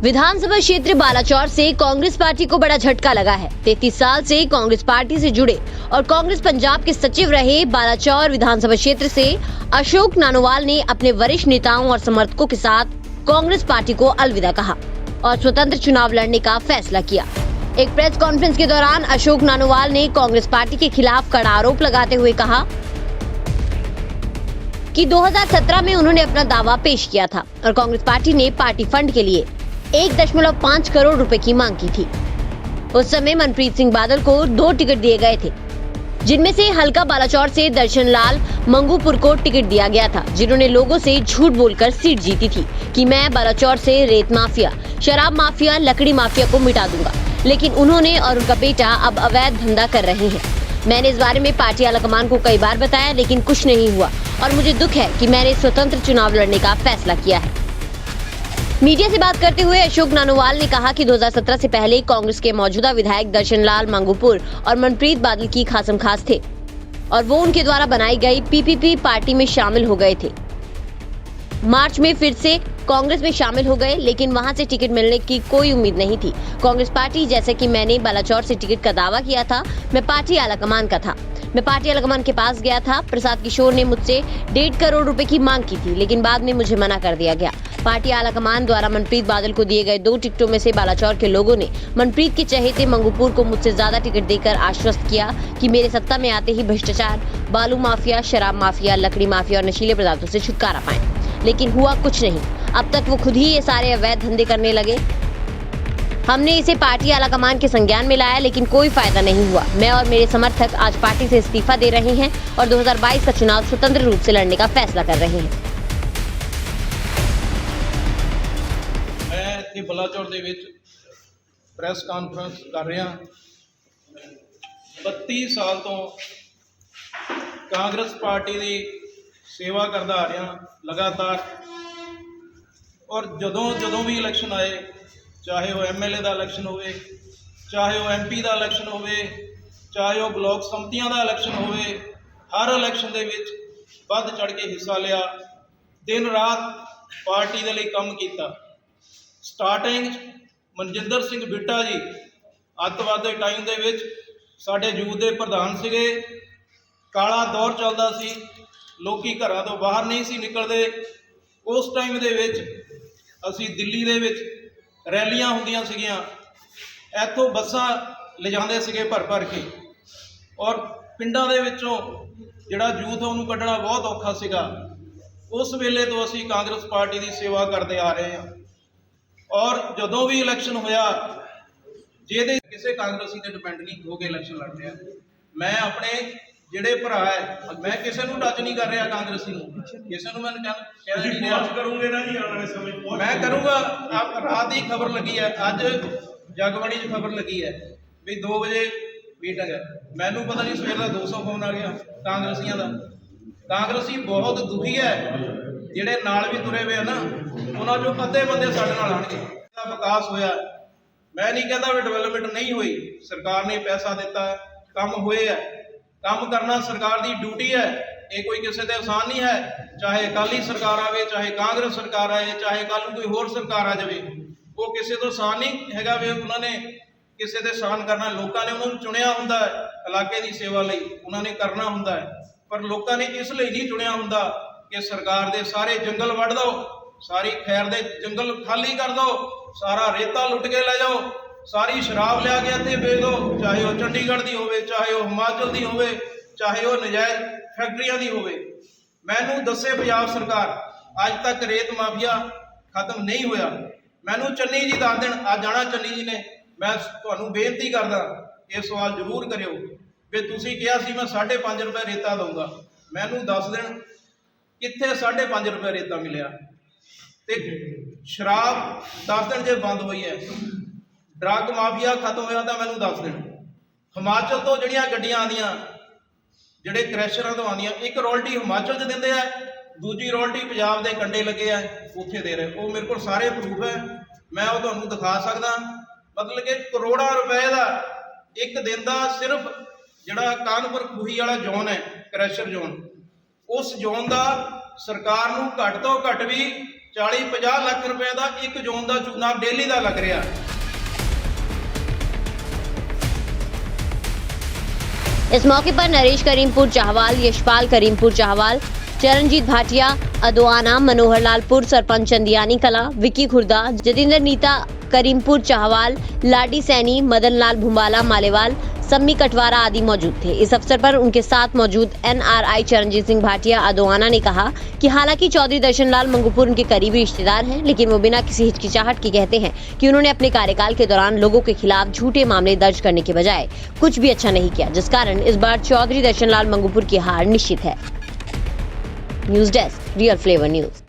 विधानसभा क्षेत्र बालाचौर से कांग्रेस पार्टी को बड़ा झटका लगा है। 33 साल से कांग्रेस पार्टी से जुड़े और कांग्रेस पंजाब के सचिव रहे बालाचौर विधानसभा क्षेत्र से अशोक नानोवाल ने अपने वरिष्ठ नेताओं और समर्थकों के साथ कांग्रेस पार्टी को अलविदा कहा और स्वतंत्र चुनाव लड़ने का फैसला किया। एक प्रेस कॉन्फ्रेंस के दौरान अशोक नानोवाल ने कांग्रेस पार्टी के खिलाफ कड़ा आरोप लगाते हुए कहा कि 2017 में उन्होंने अपना दावा पेश किया था और कांग्रेस पार्टी ने पार्टी फंड के लिए 1.5 करोड़ रुपए की मांग की थी। उस समय मनप्रीत सिंह बादल को 2 टिकट दिए गए थे, जिनमें से हल्का बालाचौर से दर्शन लाल मंगूपुर को टिकट दिया गया था, जिन्होंने लोगों से झूठ बोलकर सीट जीती थी कि मैं बालाचौर से रेत माफिया, शराब माफिया, लकड़ी माफिया को मिटा दूंगा। लेकिन उन्होंने और उनका बेटा अब अवैध धंधा कर रहे हैं। मैंने इस बारे में पार्टी आलाकमान को कई बार बताया, लेकिन कुछ नहीं हुआ और मुझे दुख है कि मैंने स्वतंत्र चुनाव लड़ने का फैसला किया है। मीडिया से बात करते हुए अशोक नानोवाल ने कहा कि 2017 से पहले कांग्रेस के मौजूदा विधायक दर्शन लाल मंगूपुर और मनप्रीत बादल की खासम खास थे और वो उनके द्वारा बनाई गई पीपीपी पार्टी में शामिल हो गए थे। मार्च में फिर से कांग्रेस में शामिल हो गए, लेकिन वहां से टिकट मिलने की कोई उम्मीद नहीं थी। कांग्रेस पार्टी, जैसे कि मैंने बालाचौर से टिकट का दावा किया था, मैं पार्टी आलाकमान का था। मैं पार्टी आलाकमान के पास गया था। प्रसाद किशोर ने मुझसे 1.5 करोड़ रुपए की मांग की थी, लेकिन बाद में मुझे मना कर दिया गया। पार्टी आलाकमान द्वारा मनप्रीत बादल को दिए गए 2 टिकटों में से बालाचौर के लोगों ने मनप्रीत के चहेते मंगूपुर को मुझसे ज्यादा टिकट देकर आश्वस्त किया कि मेरे सत्ता में आते ही भ्रष्टाचार, बालू माफिया, शराब माफिया, लकड़ी माफिया और नशीले पदार्थों से छुटकारा पाएं। लेकिन हुआ कुछ नहीं। अब तक वो खुद ही ये सारे अवैध धंधे करने लगे। हमने इसे पार्टी आलाकमान के संज्ञान में लाया, लेकिन कोई फायदा नहीं हुआ। मैं और मेरे समर्थक आज पार्टी से इस्तीफा दे रहे हैं और 2022 का चुनाव स्वतंत्र रूप से लड़ने का फैसला कर रहे हैं। मैं इत्थे बलाचौर दे विच प्रेस कॉन्फ्रेंस कर रहा। 32 साल तो कांग्रेस पार्टी की सेवा करता आ रहा लगातार, और जदों भी इलैक्शन आए, चाहे वो MLA का इलैक्शन होवे, चाहे वो MP का इलैक्शन होवे, चाहे वो ब्लॉक संमतियां का इलैक्शन होवे, हर इलैक्शन दे विच वध चढ़ के हिस्सा लिया। दिन रात पार्टी के लिए काम किया। स्टार्टिंग मनजिंदर सिंह बिट्टा जी अतवाद के टाइम दे विच साडे यूथ के प्रधान सीगे। काला दौर चलता सी, लोकी घरां तो बाहर नहीं सी निकलते। उस टाइम दे विच असी दिल्ली दे विच रैलियां हुंदियां सीगियां, इत्थों बसां ले जांदे सीगे भर के, और पिंडां दे विचों जिहड़ा यूथ उहनूं कड्ढना बहुत औखा सीगा। उस वेले तो असी कांग्रेस पार्टी की सेवा करते आ रहे हैं, और जदों भी इलैक्शन होया, ਜਿਹਦੇ ਕਿਸੇ ਕਾਂਗਰਸੀ ਤੇ ਡਿਪੈਂਡ ਨਹੀਂ ਹੋ ਕੇ ਇਲੈਕਸ਼ਨ ਲੜ ਰਿਹਾ। ਮੈਂ ਆਪਣੇ ਜਿਹੜੇ ਭਰਾ ਹੈ, ਮੈਂ ਕਿਸੇ ਨੂੰ ਟੱਚ ਨਹੀਂ ਕਰ ਰਿਹਾ, ਕਾਂਗਰਸੀ ਨੂੰ ਕਿਸੇ ਨੂੰ ਮੈਂ ਕਹਿ ਨਹੀਂ ਰਿਹਾ। ਕਰੂੰਗੇ ਨਾ ਜੀ ਆਉਣ ਵਾਲੇ ਸਮੇਂ ਮੈਂ ਕਰੂੰਗਾ। ਰਾਤ ਦੀ ਖਬਰ ਲੱਗੀ ਹੈ, ਅੱਜ ਜਗਬਾਣੀ 'ਚ ਖਬਰ ਲੱਗੀ ਹੈ ਵੀ 2 ਵਜੇ ਮੀਟਿੰਗ ਹੈ। ਮੈਨੂੰ ਪਤਾ ਨਹੀਂ ਸਵੇਰ ਦਾ 200 ਫੋਨ ਆ ਗਿਆ ਕਾਂਗਰਸੀਆਂ ਦਾ। ਕਾਂਗਰਸੀ ਬਹੁਤ ਦੁਖੀ ਹੈ, ਜਿਹੜੇ ਨਾਲ ਵੀ ਤੁਰੇ ਹੋਏ ਆ ਨਾ, ਉਹਨਾਂ 'ਚੋਂ ਅੱਧੇ ਬੰਦੇ ਸਾਡੇ ਨਾਲ ਆਣਗੇ। ਵਿਕਾਸ ਹੋਇਆ, मैं नहीं कहता भी डेवलपमेंट नहीं हुई। सरकार ने पैसा दिता, काम हुए है। काम करना सरकार की ड्यूटी है, ये कोई किसी का एहसान नहीं है। चाहे अकाली सरकार आवे, चाहे कांग्रेस सरकार आए, चाहे कल कोई होर सरकार आ जाए, वो किसी तो एहसान नहीं हैगा भी उन्होंने किसी ते एहसान करना। लोगों ने उन्होंने चुनिया हुंदा है इलाके की सेवा लई, उन्होंने करना हुंदा है, पर लोगों ने इसलिए नहीं चुनिया हुंदा कि सरकार दे सारे जंगल वढ़ दो, सारी खैर दे जंगल खाली कर दो, सारा रेता लुट के ले जाओ, सारी शराब लिया के इत्थे बेच दो, चाहे वह चंडीगढ़ की होवे, चाहे वह हिमाचल की होवे, चाहे वह नजायज फैक्ट्रियां की होवे। मैनू दसे पंजाब सरकार अज तक रेत माफिया खत्म नहीं होया। मैनू चन्नी जी दस दिन अज आना, चन्नी जी ने, मैं तुहानू बेनती करदा ये सवाल जरूर करियो भी तुसीं कहा सी मैं 5.5 रुपए रेता दूंगा। मैनू 10 दिन कित्थे 5.5 रुपए रेता मिलिया। ते शराब 10 दिन जो बंद हुई है, ड्रग माफिया खत्म होया तो मैनू 10 दिन। हिमाचल तो जड़ियाँ गड्डियां आदियां, जिहड़े क्रैशरां तो आदियां, एक रॉयल्टी हिमाचल च दिंदे है, दूजी रॉयल्टी पंजाब दे कंडे लगे है उत्थे दे रहे। वो मेरे को सारे प्रूफ है, मैं वो तुहानू दिखा सकदा। मतलब कि करोड़ां रुपए का एक दिन का सिर्फ जिहड़ा कानपुर खूही वाला जोन है, क्रैशर जोन, उस जोन का सरकार नूं घट तो घट भी 40-50 ਲੱਖ ਰੁਪਏ ਦਾ ਇੱਕ ਜ਼ੋਨ ਦਾ ਚੂਨਾ ਡੇਲੀ ਦਾ ਲੱਗ ਰਿਹਾ। इस मौके पर नरेश करीमपुर चाहवाल, यशपाल करीमपुर चाहवाल, चरणजीत भाटिया, अदोआना, मनोहर लालपुर, सरपंच चंदियानी कला, विकी खुर्दा, जतिंदर नीता करीमपुर चाहवाल, लाडी सैनी, मदन लाल भुम्बाला मालेवाल, सम्मी कटवारा आदि मौजूद थे। इस अवसर पर उनके साथ मौजूद NRI चरणजीत सिंह भाटिया अदोआना ने कहा कि हालांकि चौधरी दर्शन लाल मंगूपुर उनके करीबी रिश्तेदार हैं, लेकिन वो बिना किसी हिचकिचाहट के कहते हैं कि उन्होंने अपने कार्यकाल के दौरान लोगों के खिलाफ झूठे मामले दर्ज करने के बजाय कुछ भी अच्छा नहीं किया, जिस कारण इस बार चौधरी दर्शन लाल मंगूपुर की हार निश्चित है। News desk, real flavour news.